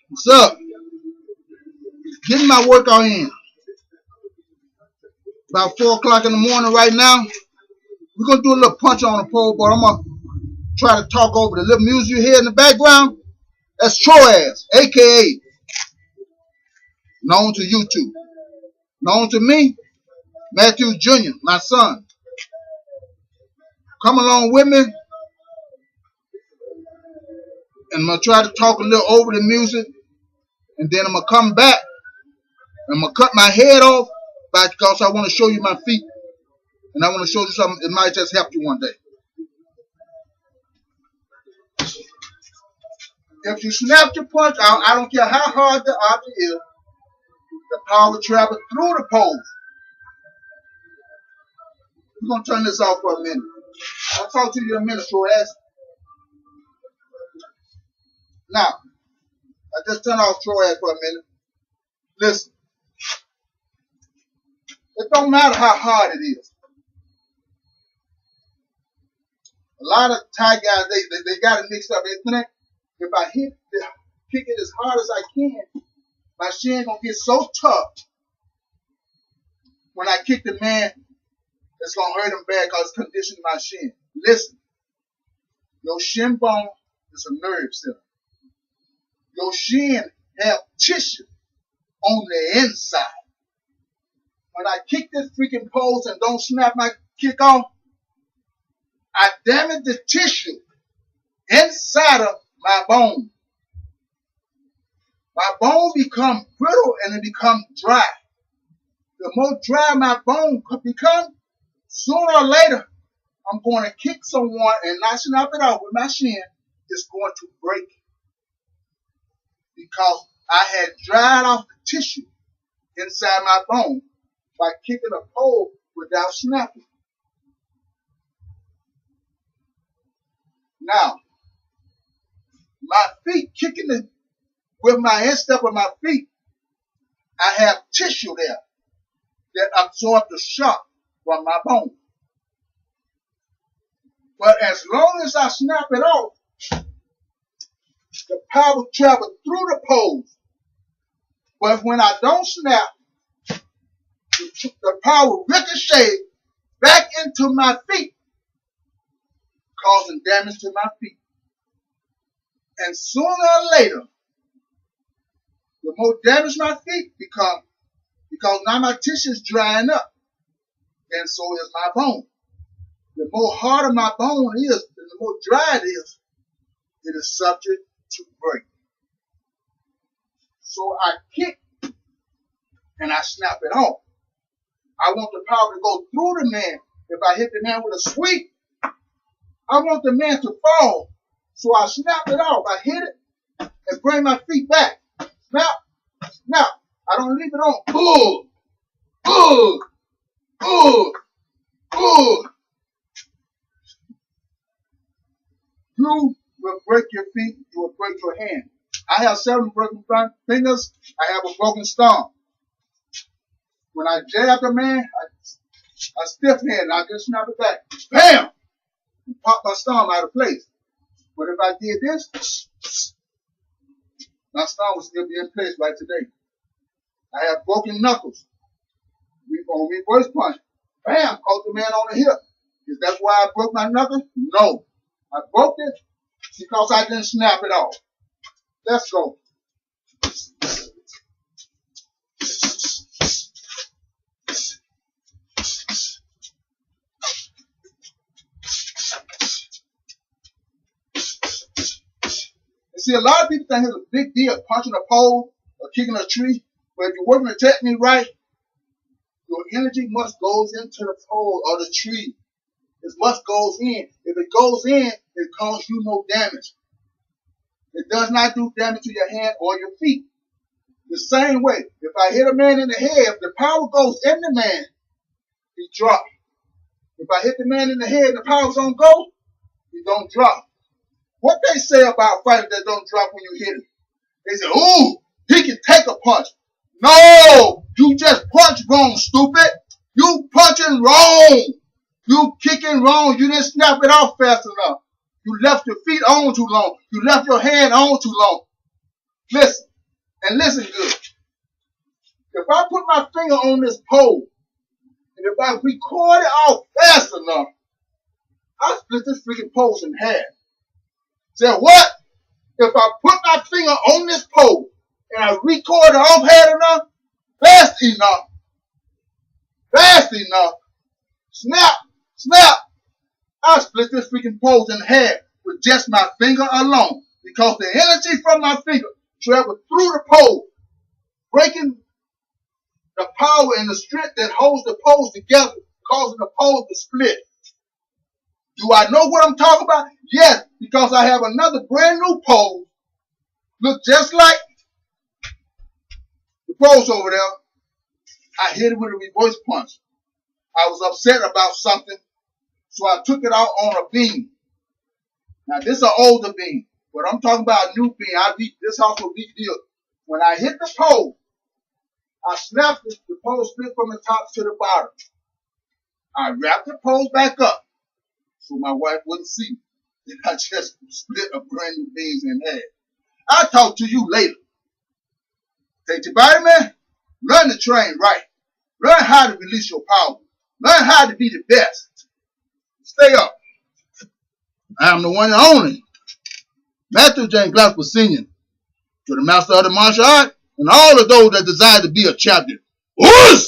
What's up? Getting my workout in. About 4 o'clock in the morning right now. We're going to do a little punch on the pole, but I'm going to try to talk over the little music you hear in the background. That's Troas, a.k.a. known to YouTube. Known to me, Matthew Jr., my son. Come along with me, and I'm going to try to talk a little over the music, and then I'm going to come back, and I'm going to cut my head off because I want to show you my feet, and I want to show you something that might just help you one day. If you snap your punch out, I don't care how hard the object is, the power will travel through the pole. We're going to turn this off for a minute. I'll talk to you in a minute, Troas. Now, I just turned off Troas for a minute. Listen. It don't matter how hard it is. A lot of Thai guys, they got it mixed up. They think if I kick it as hard as I can, my shin gonna get so tough when I kick the man, it's gonna hurt him bad because it's conditioning my shin. Listen, your shin bone is a nerve center. Your shin have tissue on the inside. When I kick this freaking pose and don't snap my kick off, I damage the tissue inside of my bone. My bone become brittle and it become dry. The more dry my bone could become, sooner or later, I'm going to kick someone and not snap it off with my shin. It's going to break. Because I had dried off the tissue inside my bone by kicking a pole without snapping. Now, my feet kicking it with my instep of my feet, I have tissue there that absorbs the shock from my bone. But as long as I snap it off, the power travels through the poles. But when I don't snap, the power ricochets back into my feet, causing damage to my feet. And sooner or later, the more damage my feet become, because now my tissue is drying up, and so is my bone. The more harder my bone is, and the more dry it is subject to break. So I kick and I snap it off. I want the power to go through the man. If I hit the man with a sweep, I want the man to fall. So I snap it off. I hit it and bring my feet back. Snap, snap. I don't leave it on. Boom, boom, boom, boom. You will break your feet. You will break your hand. I have 7 broken fingers. I have a broken thumb. When I jab the man, I stiff hand and I just snap it back. Bam! And pop my thumb out of place. But if I did this, my thumb would still be in place right today. I have broken knuckles. On reverse punch. Bam! Caught the man on the hip. Is that why I broke my knuckle? No. I broke it because I didn't snap it off. Let's go. See, a lot of people think it's a big deal punching a pole or kicking a tree, but if you're working the technique right, your energy must goes into the pole or the tree. It must goes in. If it goes in, it causes you no damage. It does not do damage to your hand or your feet. The same way, if I hit a man in the head, if the power goes in the man, he drops. If I hit the man in the head and the power don't go, he don't drop. What they say about fighters that don't drop when you hit him? They say, ooh, he can take a punch. No, you just punch wrong, stupid. You punching wrong. You kicking wrong. You didn't snap it off fast enough. You left your feet on too long. You left your hand on too long. Listen, And listen good. If I put my finger on this pole, and if I record it off fast enough, I'll split this freaking pole in half. Say what? If I put my finger on this pole and I record it off fast enough, snap, I'll split this freaking pole in half with just my finger alone. Because the energy from my finger travels through the pole, breaking the power and the strength that holds the poles together, causing the poles to split. Do I know what I'm talking about? Yes, because I have another brand new pole. Look just like the poles over there. I hit it with a reverse punch. I was upset about something, so I took it out on a beam. Now this is an older beam, but I'm talking about a new beam. This also big deal. When I hit the pole, I snapped the pole split from the top to the bottom. I wrapped the pole back up so my wife wouldn't see me. Then I just split a brand new beams in half. I'll talk to you later. Take your body, man. Learn to train right. Learn how to release your power. Learn how to be the best. Stay up. I am the one and only Matthew James Glasgow Senior, to the master of the martial art and all of those that desire to be a champion. Whoosh!